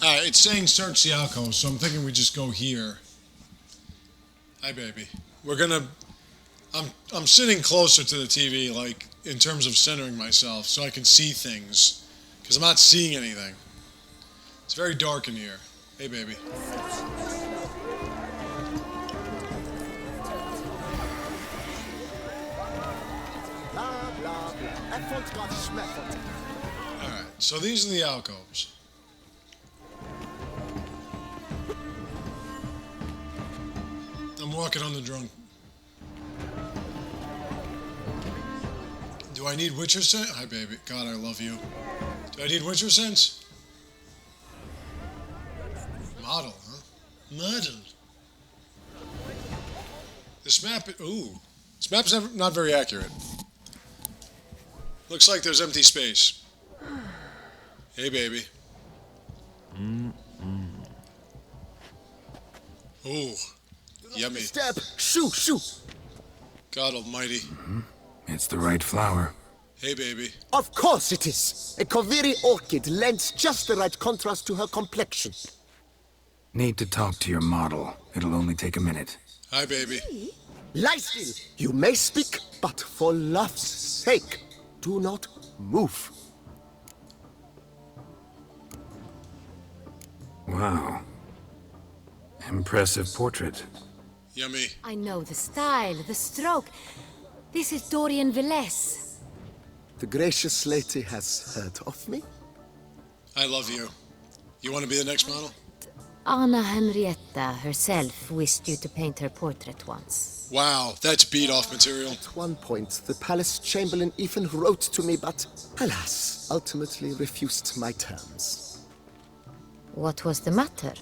It's saying search the alcove, so I'm thinking we just go here. Hi, baby. We're gonna. I'm sitting closer to the TV, like in terms of centering myself, so I can see things, because I'm not seeing anything. It's very dark in here. Hey, baby. All right. So these are the alcoves. I'm walking on the drunk. Do I need Witcher sense? Hi, baby. God, I love you. Do I need Witcher sense? Model, huh? Model. This map, ooh. This map is not very accurate. Looks like there's empty space. Hey, baby. Ooh. Yummy. Step! Shoo! Shoo! God almighty. It's the right flower. Hey, baby. Of course it is! A Koviri orchid lends just the right contrast to her complexion. Need to talk to your model. It'll only take a minute. Hi, baby. Lie still! You may speak, but for love's sake, do not move. Wow. Impressive portrait. Yummy. I know the style, the stroke. This is Dorian Velez. The gracious lady has heard of me? I love you. You want to be the next model? Anna Henrietta herself wished you to paint her portrait once. Wow, that's beat-off material. At one point, the palace chamberlain even wrote to me, but alas, ultimately refused my terms. What was the matter?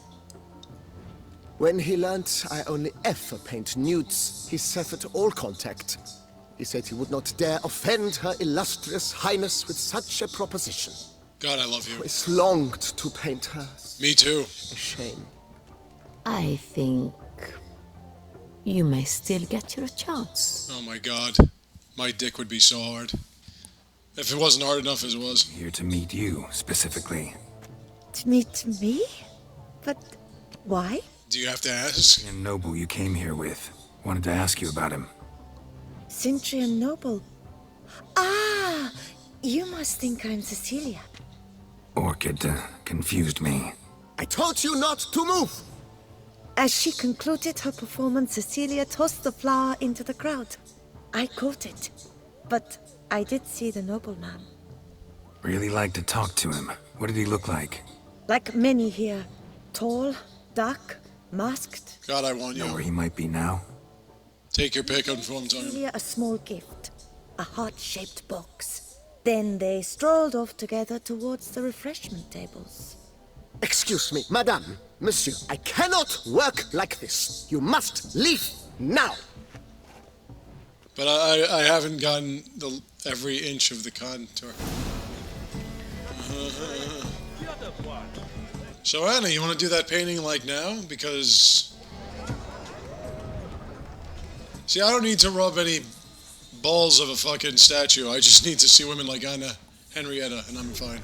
When he learnt I only ever paint nudes, he severed all contact. He said he would not dare offend her illustrious highness with such a proposition. God, I love I you. always longed to paint her. Me too. A shame. I think you may still get your chance. Oh my God. My dick would be so hard. If it wasn't hard enough as it was. Here to meet you, specifically. To meet me? But why? Do you have to ask? A noble you came here with. Wanted to ask you about him. Cintrian Noble. Ah! You must think I'm Cecilia. Orchid confused me. I told you not to move! As she concluded her performance, Cecilia tossed the flower into the crowd. I caught it, but I did see the nobleman. Really like to talk to him. What did he look like? Like many here. Tall, dark, masked. God, I want Know where you. he might be now? Take your pick on what I'm talking about. Cecilia a small gift. A heart-shaped box. Then they strolled off together towards the refreshment tables. Excuse me, madame, monsieur, I cannot work like this. You must leave now. But I haven't gotten every inch of the contour. So Anna, you want to do that painting like now? Because... See, I don't need to rub any balls of a fucking statue. I just need to see women like Anna Henrietta, and I'm fine.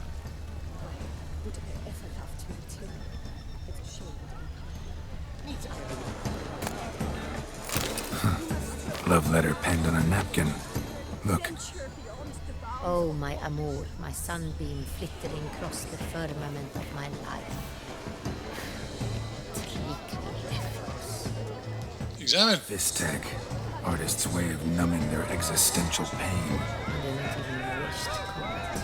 Love letter penned on a napkin. Look, Oh, my amour, my sunbeam flittering across the firmament of my life. Take me efforts. Examine. this tag. Artist's way of numbing their existential pain. I do not even wish to comment.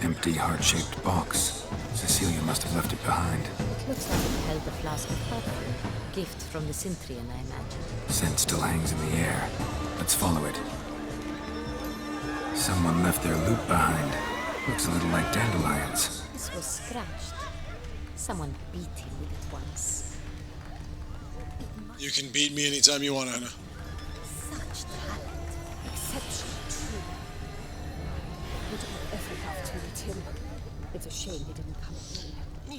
Empty heart-shaped box. Cecilia must have left it behind. It looks like it held a flask of perfume. Gift from the Cintrian, I imagine. Scent still hangs in the air. Let's follow it. Someone left their loot behind. Looks a little like dandelions. This was scratched. Someone beat him with it once. You can beat me anytime you want, Anna. Such talent. Exceptional, true. Would have ever loved to meet him. It's a shame he didn't come.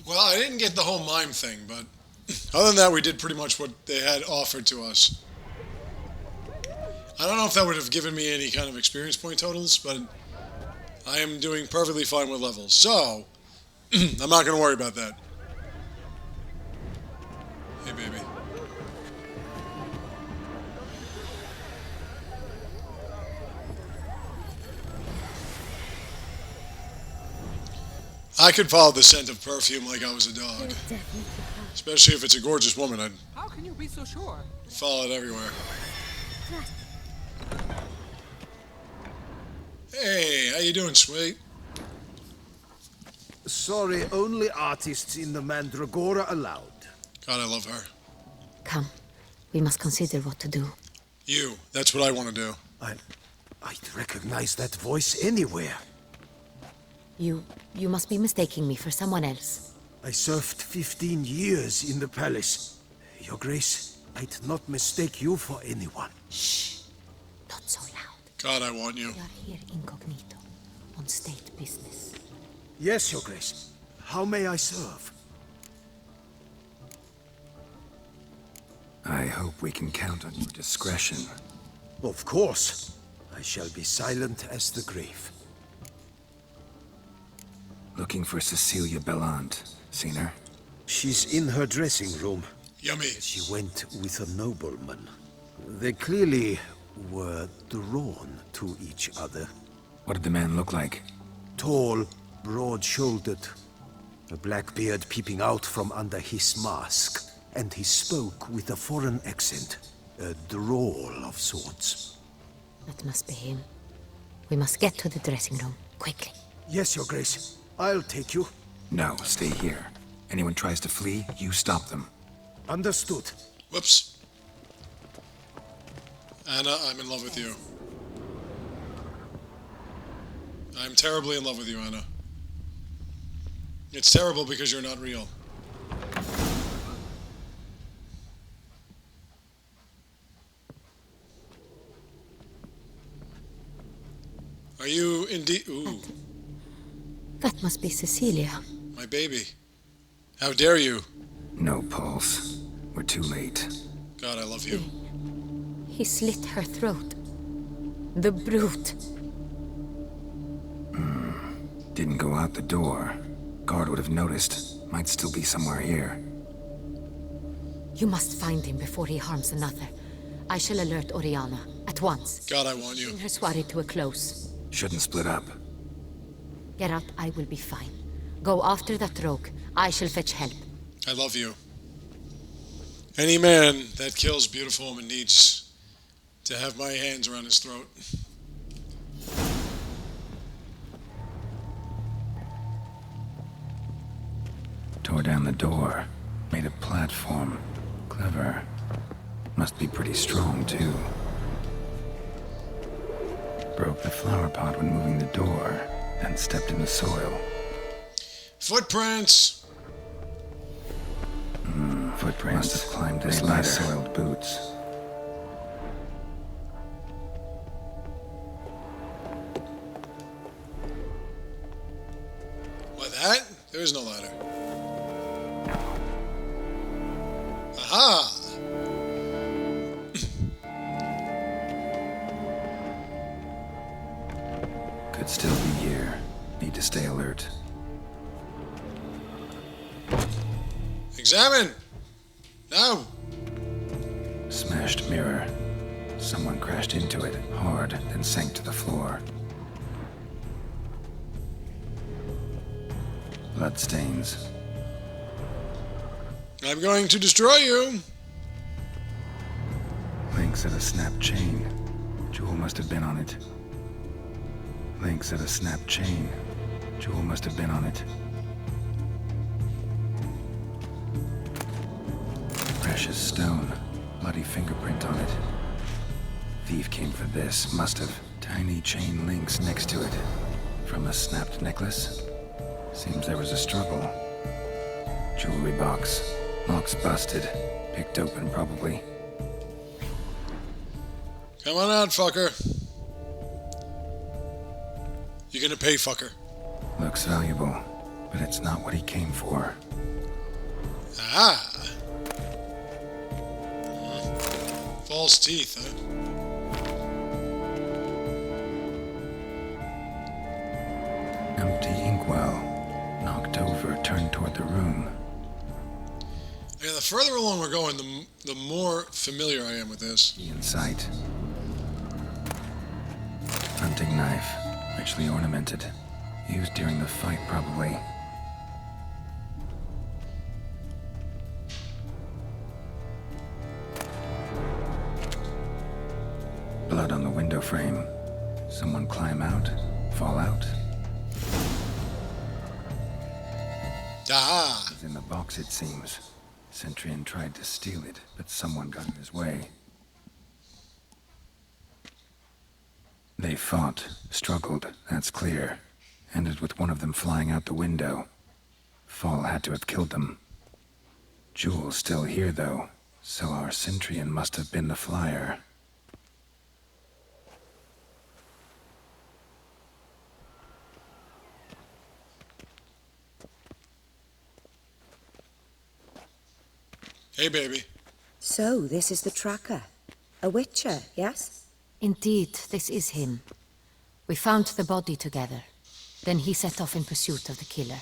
Well, I didn't get the whole mime thing, but other than that, we did pretty much what they had offered to us. I don't know if that would have given me any kind of experience point totals, but I am doing perfectly fine with levels, so I'm not going to worry about that. Hey, baby. I could follow the scent of perfume like I was a dog. Especially if it's a gorgeous woman, I'd How can you be so sure? follow it everywhere. Hey, how you doing, sweet? Sorry, only artists in the Mandragora allowed. God, I love her. Come, we must consider what to do. You, that's what I want to do. I'd recognize that voice anywhere. You must be mistaking me for someone else. I served 15 years in the palace. Your Grace, I'd not mistake you for anyone. Shh, not so loud. God, I want you. We are here incognito, on state business. Yes, Your Grace. How may I serve? I hope we can count on your discretion. Of course. I shall be silent as the grave. Looking for Cecilia Bellant. Seen her? She's in her dressing room. Yummy. She went with a nobleman. They clearly were drawn to each other. What did the man look like? Tall, broad-shouldered, a black beard peeping out from under his mask, and he spoke with a foreign accent, a drawl of sorts. That must be him. We must get to the dressing room, quickly. Yes, Your Grace. I'll take you. No, stay here. Anyone tries to flee, you stop them. Understood. Whoops. Anna, I'm in love with you. I'm terribly in love with you, Anna. It's terrible because you're not real. Are you indeed? Ooh, That must be Cecilia. my baby. How dare you? No pulse. We're too late. God, I love you. He slit her throat. The brute. Didn't go out the door. Guard would have noticed. Might still be somewhere here. You must find him before he harms another. I shall alert Oriana at once. God, I want you. Bring her soiree to a close. Shouldn't split up. Geralt, I will be fine. Go after that rogue. I shall fetch help. I love you. Any man that kills a beautiful woman needs to have my hands around his throat. Tore down the door. Made a platform. Clever. Must be pretty strong, too. Broke the flower pot when moving the door, then stepped in the soil. Footprints! Footprints. Must have climbed this ladder. Soiled boots. What, that? There is no ladder. Aha! Could still be here. Need to stay alert. Examine! Now! Smashed mirror. Someone crashed into it hard, then sank to the floor. Bloodstains. I'm going to destroy you! Links at a snapped chain. Jewel must have been on it. Links at a snapped chain. Jewel must have been on it. Precious stone. Bloody fingerprint on it. Thief came for this. Must have. Tiny chain links next to it. From a snapped necklace. Seems there was a struggle. Jewelry box. Lock's busted. Picked open, probably. Come on out, fucker. You're gonna pay, fucker. Looks valuable, but it's not what he came for. Ah! False teeth, huh? Empty inkwell. Knocked over, turned toward the room. Yeah, the further along we're going, the more familiar I am with this. In sight. Hunting knife. Richly ornamented. Used during the fight, probably. Blood on the window frame. Someone climb out? Fall out? Ah! It's in the box, it seems. Centurion tried to steal it, but someone got in his way. They fought, struggled, that's clear. Ended with one of them flying out the window. Fall had to have killed them. Jewel's still here, though, so our Centurion must have been the flyer. Hey, baby. So, this is the tracker. A witcher, yes? Indeed, this is him. We found the body together. Then he set off in pursuit of the killer.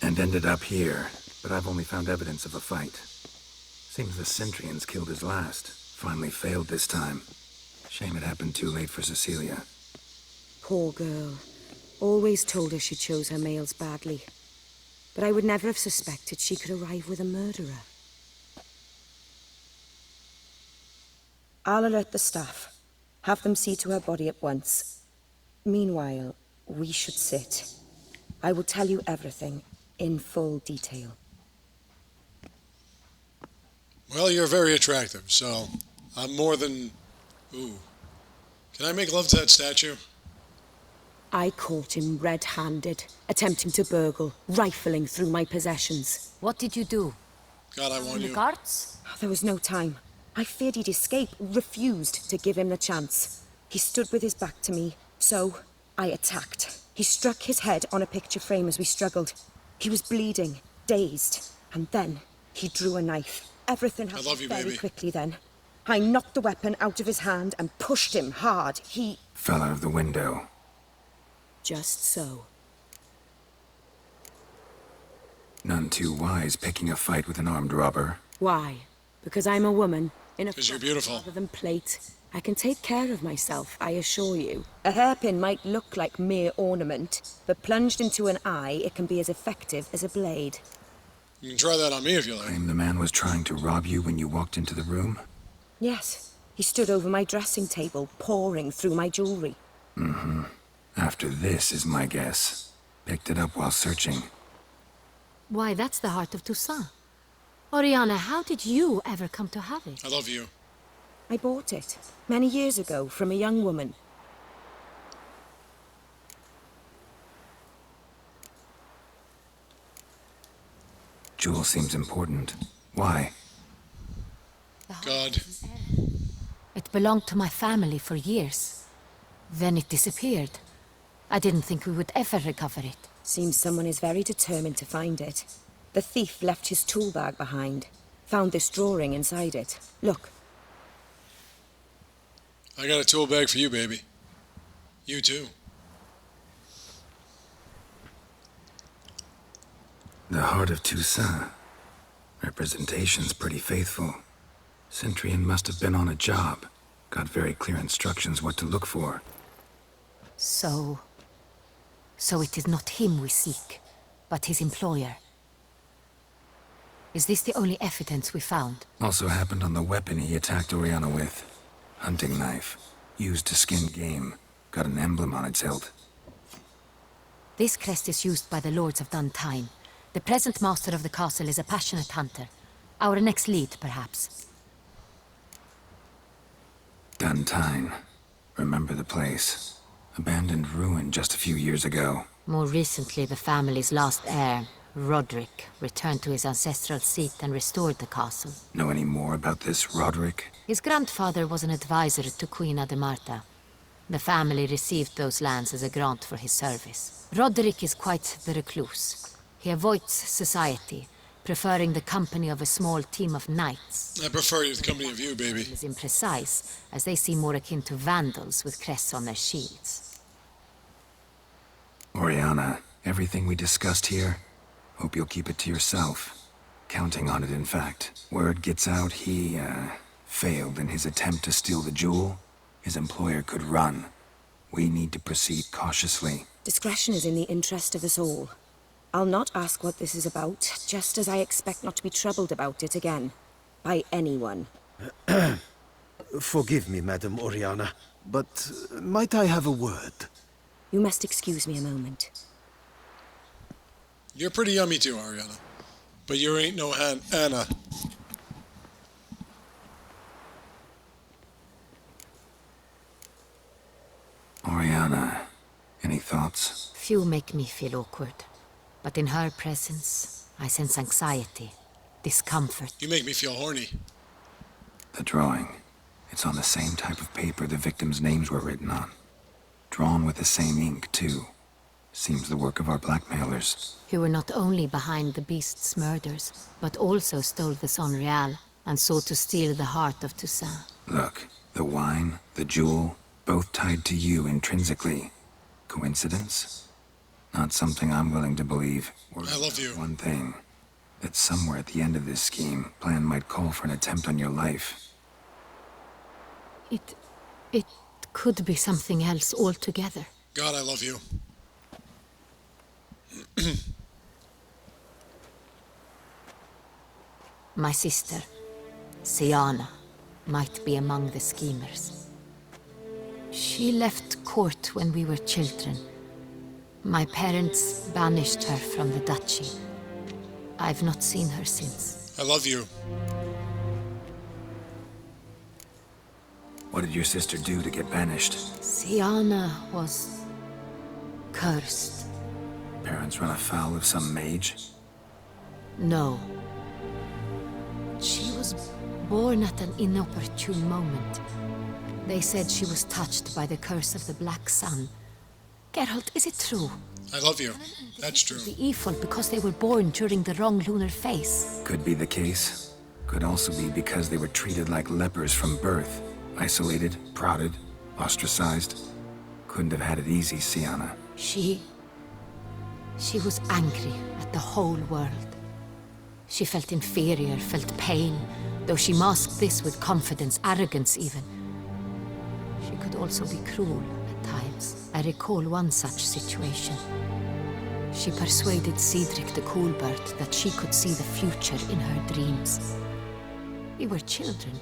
And ended up here, but I've only found evidence of a fight. Seems the Centurions killed his last. Finally failed this time. Shame it happened too late for Cecilia. Poor girl. Always told her she chose her males badly. But I would never have suspected she could arrive with a murderer. I'll alert the staff. Have them see to her body at once. Meanwhile, we should sit. I will tell you everything, in full detail. Well, you're very attractive, so I'm more than... Ooh. Can I make love to that statue? I caught him red-handed, attempting to burgle, rifling through my possessions. What did you do? God, I want The you. guards? There was no time. I feared he'd escape, refused to give him the chance. He stood with his back to me, so I attacked. He struck his head on a picture frame as we struggled. He was bleeding, dazed, and then he drew a knife. Everything I love happened you, very baby. quickly then. I knocked the weapon out of his hand and pushed him hard. He... Fell out of the window. Just so. None too wise picking a fight with an armed robber. Why? Because I'm a woman, in a 'Cause you're frock beautiful. rather than plate. I can take care of myself, I assure you. A hairpin might look like mere ornament, but plunged into an eye, it can be as effective as a blade. You can try that on me if you like. Claim the man was trying to rob you when you walked into the room? Yes, he stood over my dressing table, pouring through my jewelry. After this is my guess. Picked it up while searching. Why, that's the heart of Toussaint. Oriana, how did you ever come to have it? I love you. I bought it, many years ago, from a young woman. Jewel seems important. Why? God. It belonged to my family for years. Then it disappeared. I didn't think we would ever recover it. Seems someone is very determined to find it. The thief left his tool bag behind. Found this drawing inside it. Look. I got a tool bag for you, baby. You too. The heart of Toussaint. Representation's pretty faithful. Centurion must have been on a job. Got very clear instructions what to look for. So it is not him we seek, but his employer. Is this the only evidence we found? Also happened on the weapon he attacked Oriana with. Hunting knife. Used to skin game. Got an emblem on its hilt. This crest is used by the lords of Duntine. The present master of the castle is a passionate hunter. Our next lead, perhaps. Duntine. Remember the place. Abandoned ruin just a few years ago. More recently, the family's last heir, Roderick, returned to his ancestral seat and restored the castle. Know any more about this Roderick? His grandfather was an advisor to Queen Ademarta. The family received those lands as a grant for his service. Roderick is quite the recluse. He avoids society, preferring the company of a small team of knights. I prefer the company of you, baby. It is imprecise, as they seem more akin to vandals with crests on their shields. Oriana, everything we discussed here, hope you'll keep it to yourself. Counting on it, in fact. Word gets out he, failed in his attempt to steal the jewel. His employer could run. We need to proceed cautiously. Discretion is in the interest of us all. I'll not ask what this is about, just as I expect not to be troubled about it again. By anyone. Forgive me, Madam Oriana, but might I have a word? You must excuse me a moment. You're pretty yummy too, Ariana. But you ain't no Anna. Oriana, any thoughts? Few make me feel awkward. But in her presence, I sense anxiety, discomfort. You make me feel horny. The drawing. It's on the same type of paper the victims' names were written on. Drawn with the same ink, too. Seems the work of our blackmailers. Who were not only behind the beast's murders, but also stole the Son Real and sought to steal the heart of Toussaint. Look, the wine, the jewel, both tied to you intrinsically. Coincidence? Not something I'm willing to believe. I love you. One thing, that somewhere at the end of this scheme, plan might call for an attempt on your life. It could be something else altogether. God, I love you. My sister, Siana, might be among the schemers. She left court when we were children. My parents banished her from the duchy. I've not seen her since. I love you. What did your sister do to get banished? Siana was cursed. Parents run afoul of some mage? No. She was born at an inopportune moment. They said she was touched by the curse of the Black Sun. Geralt, is it true? I love you. That's true. The evil because they were born during the wrong lunar phase. Could be the case. Could also be because they were treated like lepers from birth. Isolated, prodded, ostracized. Couldn't have had it easy, Siana. She was angry at the whole world. She felt inferior, felt pain, though she masked this with confidence, arrogance even. She could also be cruel at times. I recall one such situation. She persuaded Cedric the Coolbird that she could see the future in her dreams. We were children,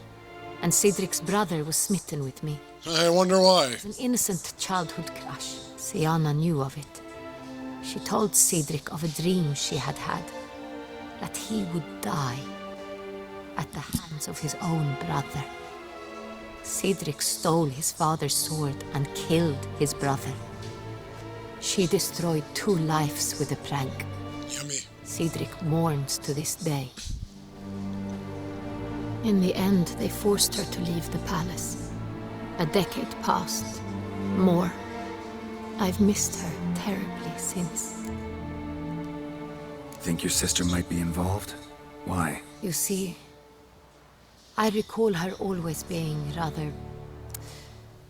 and Cedric's brother was smitten with me. I wonder why. It was an innocent childhood crush. Siana knew of it. She told Cedric of a dream she had had, that he would die at the hands of his own brother. Cedric stole his father's sword and killed his brother. She destroyed 2 lives with a prank. Yummy. Cedric mourns to this day. In the end, they forced her to leave the palace. A decade passed. More. I've missed her terribly since. Think your sister might be involved? Why? You see, I recall her always being rather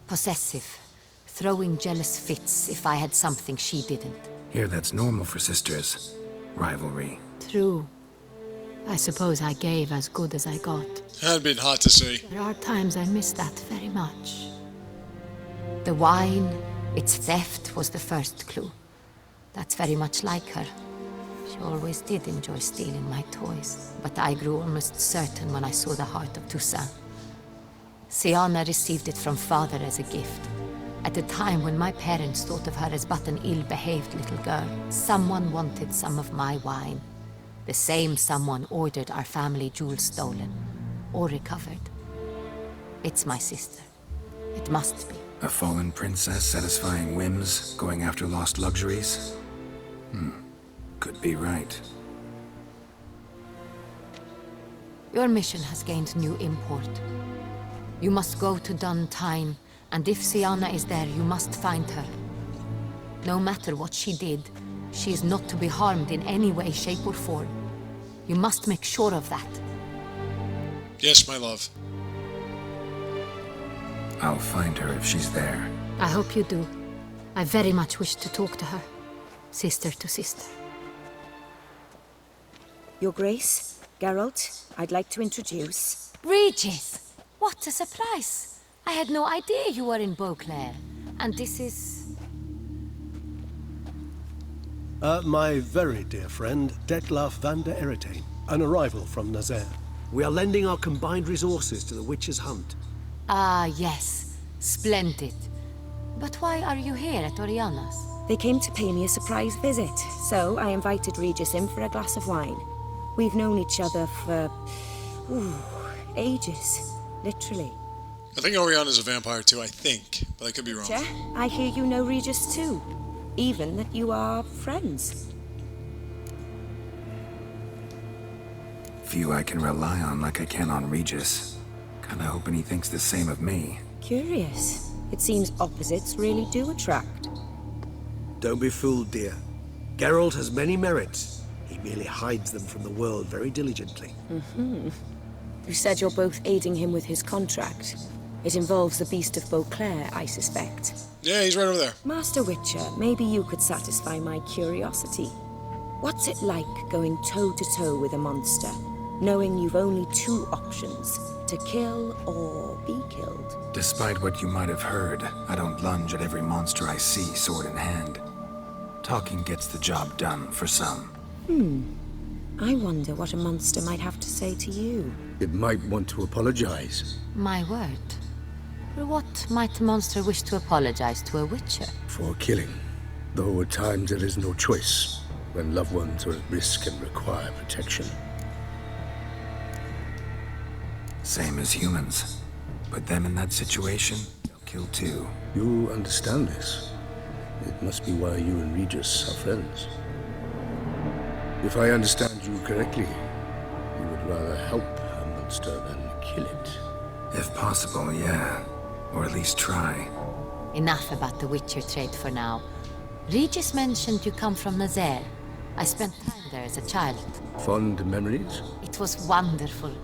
possessive, throwing jealous fits if I had something she didn't. Here, that's normal for sisters. Rivalry. True. I suppose I gave as good as I got. That'd been hot to see. There are times I miss that very much. The wine, its theft was the first clue. That's very much like her. She always did enjoy stealing my toys, but I grew almost certain when I saw the heart of Toussaint. Siana received it from father as a gift. At a time when my parents thought of her as but an ill-behaved little girl, someone wanted some of my wine. The same someone ordered our family jewels stolen, or recovered. It's my sister. It must be. A fallen princess satisfying whims, going after lost luxuries? Could be right. Your mission has gained new import. You must go to Dun Tyne, and if Siana is there, you must find her. No matter what she did, she is not to be harmed in any way, shape, or form. You must make sure of that. Yes, my love. I'll find her if she's there. I hope you do. I very much wish to talk to her. sister to sister. Your Grace, Geralt, I'd like to introduce... Regis! What a surprise! I had no idea you were in Beauclair. And this is... My very dear friend, Detlaf van der Eretain, an arrival from Nazaire. We are lending our combined resources to the Witch's Hunt. Ah, yes. Splendid. But why are you here at Oriana's? They came to pay me a surprise visit, so I invited Regis in for a glass of wine. We've known each other for... ages. Literally. I think Oriana's a vampire too, I think, but I could be wrong. Yeah, I hear you know Regis too. Even that you are friends. Few I can rely on like I can on Regis. Kinda hoping he thinks the same of me. Curious. It seems opposites really do attract. Don't be fooled, dear. Geralt has many merits. He merely hides them from the world very diligently. You said you're both aiding him with his contract. It involves the Beast of Beauclair, I suspect. Yeah, he's right over there. Master Witcher, maybe you could satisfy my curiosity. What's it like going toe-to-toe with a monster, knowing you've only two options, to kill or be killed? Despite what you might have heard, I don't lunge at every monster I see sword in hand. Talking gets the job done for some. I wonder what a monster might have to say to you. It might want to apologize My word. For what might a monster wish to apologize to a witcher? for killing. Though at times there is no choice when loved ones are at risk and require protection. Same as humans. Put them in that situation, they'll kill too. You understand this. It must be why you and Regis are friends. If I understand you correctly, you would rather help a monster than kill it. If possible, yeah. Or at least try. Enough about the witcher trade for now. Regis mentioned you come from Nazaire. I spent time there as a child. Fond memories? It was wonderful.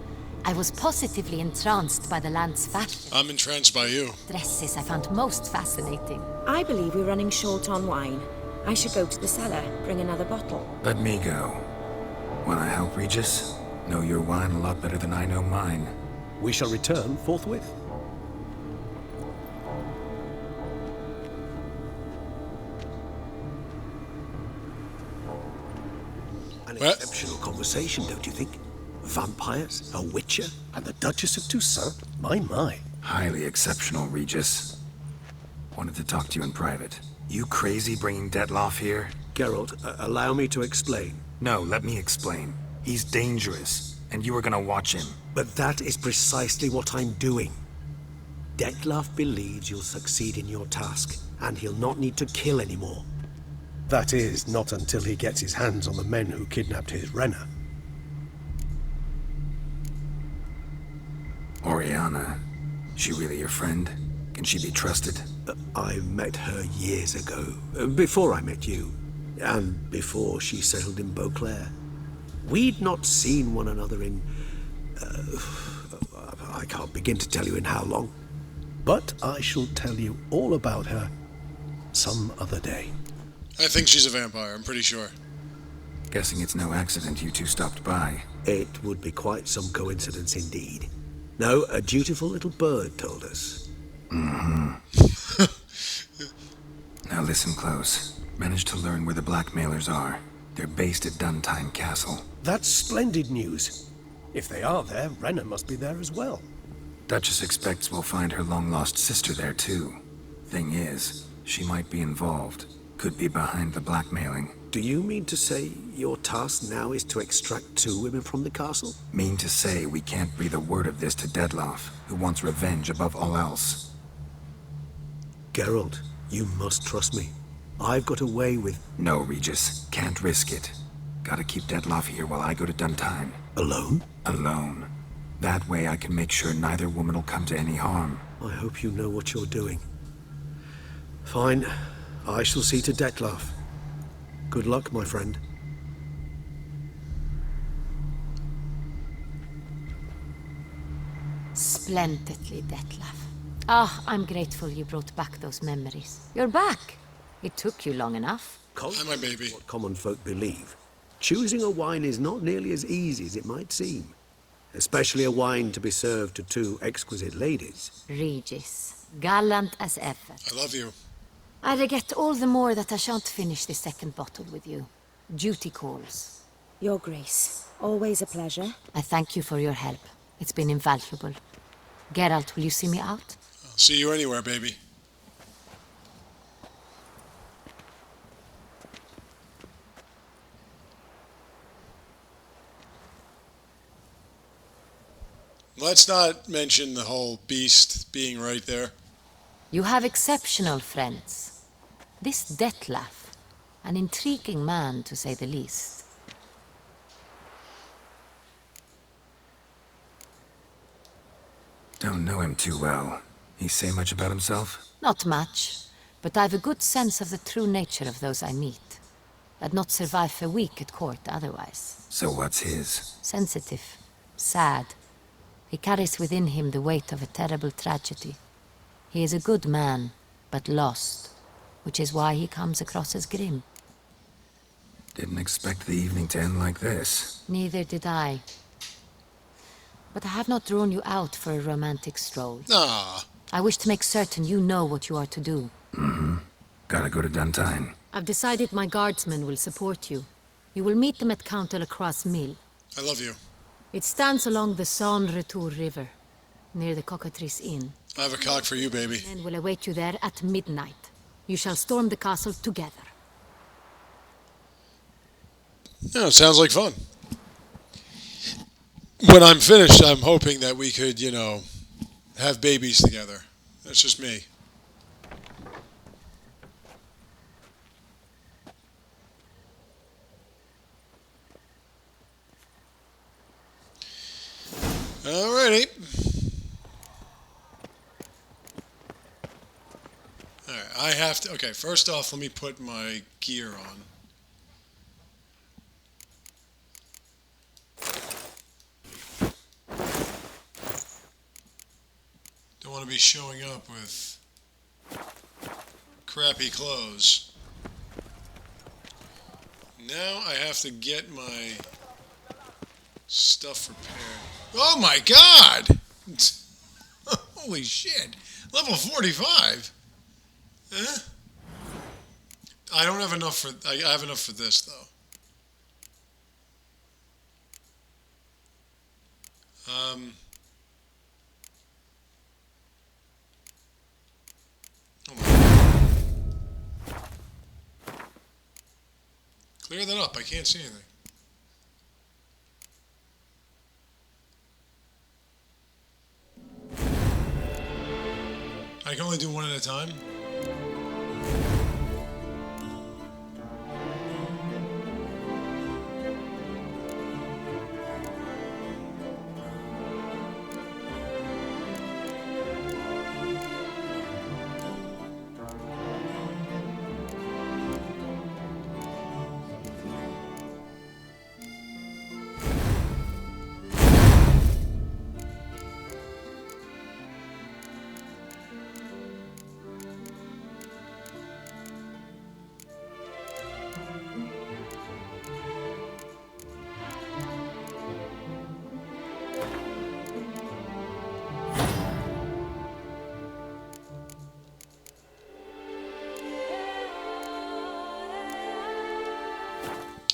I was positively entranced by the land's fashion. I'm entranced by you. Dresses I found most fascinating. I believe we're running short on wine. I should go to the cellar, bring another bottle. Let me go. Wanna help, Regis? Know your wine a lot better than I know mine. We shall return forthwith. An Well- exceptional conversation, don't you think? Vampires, a witcher, and the Duchess of Toussaint? My. Highly exceptional, Regis. Wanted to talk to you in private. You crazy bringing Detlaf here? Geralt, allow me to explain. No, let me explain. He's dangerous, and you were gonna watch him. But that is precisely what I'm doing. Detlaf believes you'll succeed in your task, and he'll not need to kill anymore. That is, not until he gets his hands on the men who kidnapped his Renna. Oriana. She really your friend? Can she be trusted? I met her years ago, before I met you, and before she settled in Beauclair. We'd not seen one another in... I can't begin to tell you in how long. But I shall tell you all about her some other day. I think she's a vampire, I'm pretty sure. Guessing it's no accident you two stopped by. It would be quite some coincidence indeed. No, a dutiful little bird told us. Now listen close. Managed to learn where the blackmailers are. They're based at Duntime Castle. That's splendid news. If they are there, Renna must be there as well. Duchess expects we'll find her long-lost sister there too. Thing is, she might be involved. Could be behind the blackmailing. Do you mean to say your task now is to extract 2 women from the castle? Mean to say we can't breathe a word of this to Detlaf, who wants revenge above all else. Geralt, you must trust me. I've got away with... No, Regis. Can't risk it. Gotta keep Detlaf here while I go to Duntime. Alone? Alone. That way I can make sure neither woman will come to any harm. I hope you know what you're doing. Fine. I shall see to Detlaf. Good luck, my friend. Splendidly, Detlaf. Ah, I'm grateful you brought back those memories. You're back. It took you long enough. Hi, my baby. What common folk believe, choosing a wine is not nearly as easy as it might seem. Especially a wine to be served to two exquisite ladies. Regis, gallant as ever. I love you. I regret all the more that I shan't finish the second bottle with you. Duty calls. Your Grace, always a pleasure. I thank you for your help. It's been invaluable. Geralt, will you see me out? I'll see you anywhere, baby. Let's not mention the whole beast being right there. You have exceptional friends. This Detlef, an intriguing man to say the least. Don't know him too well. He say much about himself? Not much, but I've a good sense of the true nature of those I meet. I'd not survive a week at court otherwise. So what's his? Sensitive, sad. He carries within him the weight of a terrible tragedy. He is a good man, but lost, which is why he comes across as grim. Didn't expect the evening to end like this. Neither did I. But I have not drawn you out for a romantic stroll. Ah, I wish to make certain you know what you are to do. Gotta go to Duntine. I've decided my guardsmen will support you. You will meet them at Count Delacroix' mill. I love you. It stands along the Saône Retour River, near the Cockatrice Inn. I have a cock for you, baby. Men will await you there at midnight. You shall storm the castle together. Yeah, it sounds like fun. When I'm finished, I'm hoping that we could, have babies together. That's just me. Alrighty. Alright, I have to... Okay, first off, let me put my gear on. Don't want to be showing up with crappy clothes. Now I have to get my stuff repaired. Oh my god! Holy shit. Level 45. Huh? I don't have enough for... I have enough for this, though. Oh my god. Clear that up. I can't see anything. I can only do one at a time?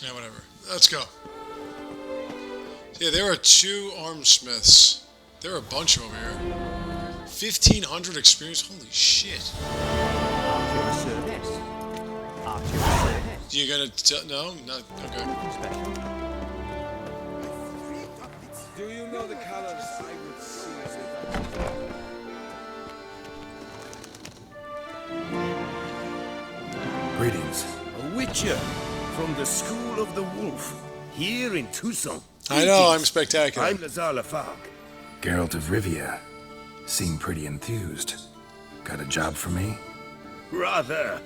Yeah, whatever. Let's go. Yeah, there are 2 armsmiths. There are a bunch over here. 1,500 experience. Holy shit. You gonna no? Not okay. Do you know the colors I would see Greetings. A witcher from the School of the Wolf, here in Tucson. I know, I'm spectacular. I'm Lazar Lafargue. Geralt of Rivia. Seem pretty enthused. Got a job for me? Rather.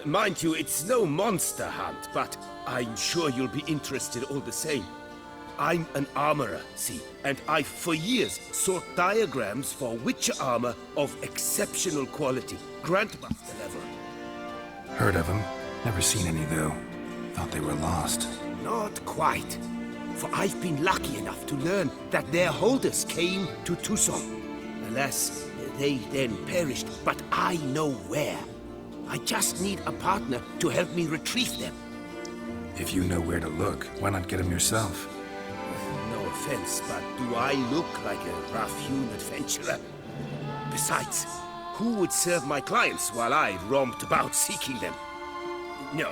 Mind you, it's no monster hunt, but I'm sure you'll be interested all the same. I'm an armorer, see, and I've for years sought diagrams for witcher armor of exceptional quality, Grandmaster level. Heard of them. Never seen any, though. Thought they were lost. Not quite. For I've been lucky enough to learn that their holders came to Tucson. Alas, they then perished, but I know where. I just need a partner to help me retrieve them. If you know where to look, why not get them yourself? No offense, but do I look like a rough-hewn adventurer? Besides, who would serve my clients while I romped about seeking them? No,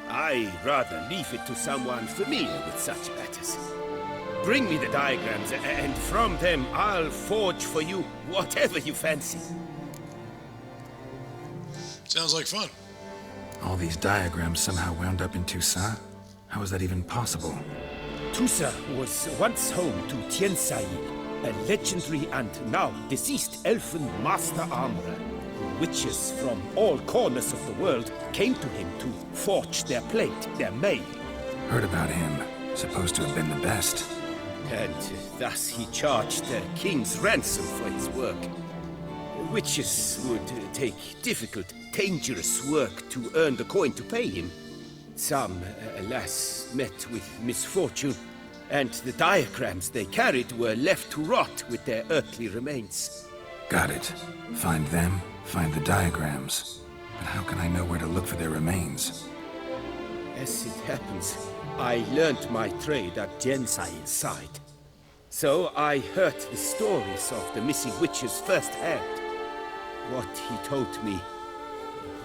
I'd rather leave it to someone familiar with such matters. Bring me the diagrams, and from them I'll forge for you whatever you fancy. Sounds like fun. All these diagrams somehow wound up in Toussaint? How is that even possible? Toussaint was once home to Tiansail, a legendary and now deceased elfin master armorer. Witches from all corners of the world came to him to forge their plate, their mail. Heard about him. Supposed to have been the best. And thus he charged the king's ransom for his work. Witches would take difficult, dangerous work to earn the coin to pay him. Some, alas, met with misfortune, and the diagrams they carried were left to rot with their earthly remains. Got it. Find them, find the diagrams. But how can I know where to look for their remains? As it happens, I learned my trade at Tiansail's side. So I heard the stories of the missing witches firsthand. What he told me,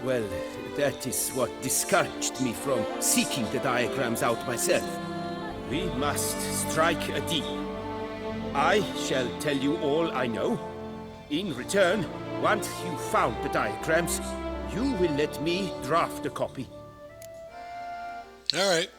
well, that is what discouraged me from seeking the diagrams out myself. We must strike a deal. I shall tell you all I know. In return, once you found the diagrams, you will let me draft a copy. All right.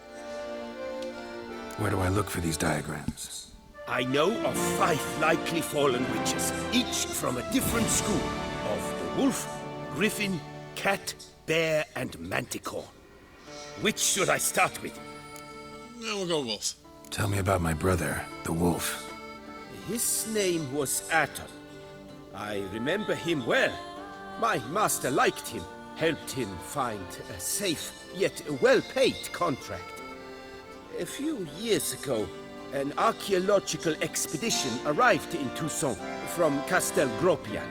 Where do I look for these diagrams? I know of 5 likely fallen witches, each from a different school of the wolf, griffin, cat, bear, and manticore. Which should I start with? We'll go wolf. Tell me about my brother, the wolf. His name was Aton. I remember him well. My master liked him, helped him find a safe, yet well-paid contract. A few years ago, an archaeological expedition arrived in Tucson from Castel Gropian.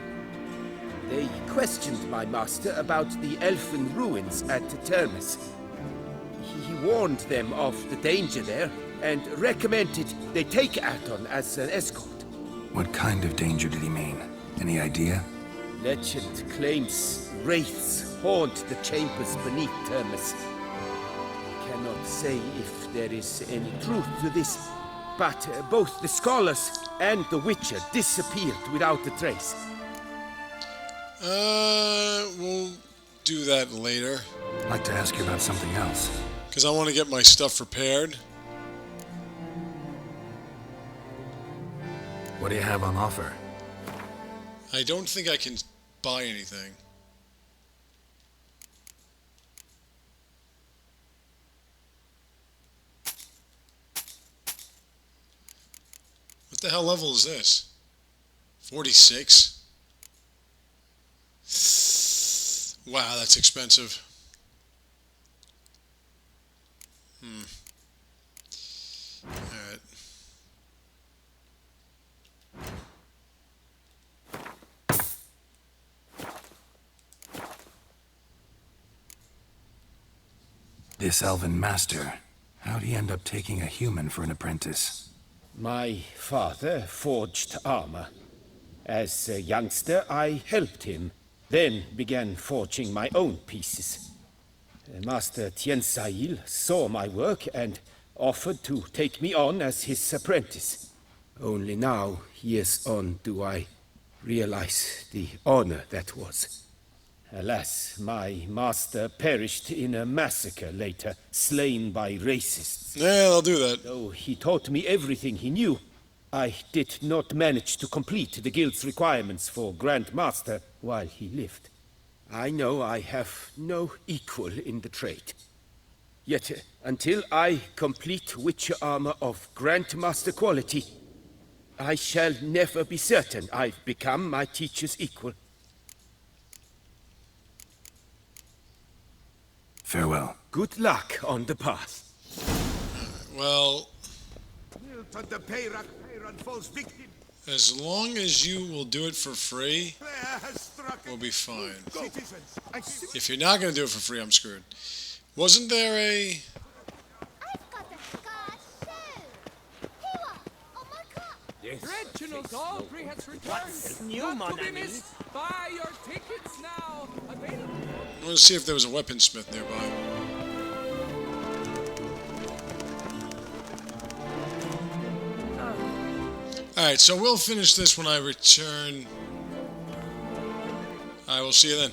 They questioned my master about the elfin ruins at Termes. He warned them of the danger there and recommended they take Aton as an escort. What kind of danger did he mean? Any idea? Legend claims wraiths haunt the chambers beneath Termes. I cannot say if there is any truth to this, but both the scholars and the Witcher disappeared without a trace. We'll do that later. I'd like to ask you about something else. Because I want to get my stuff repaired. What do you have on offer? I don't think I can buy anything. What the hell level is this? 46? Wow, that's expensive. Alright. This elven master, how'd he end up taking a human for an apprentice? My father forged armor. As a youngster, I helped him, then began forging my own pieces. Master Tiansail saw my work and offered to take me on as his apprentice. Only now, years on, do I realize the honor that was. Alas, my master perished in a massacre later, slain by racists. Yeah, I'll do that. Though he taught me everything he knew, I did not manage to complete the guild's requirements for Grand Master while he lived. I know I have no equal in the trade. Yet, until I complete Witcher armor of Grand Master quality, I shall never be certain I've become my teacher's equal. Farewell. Good luck on the path. Well, as long as you will do it for free, we'll be fine. If you're not going to do it for free, I'm screwed. Wasn't there a... Reginald Aubrey has returned. Not to be missed. Buy your tickets now. Available. I want to see if there was a weaponsmith nearby. Alright, so we'll finish this when I return. I will see you then.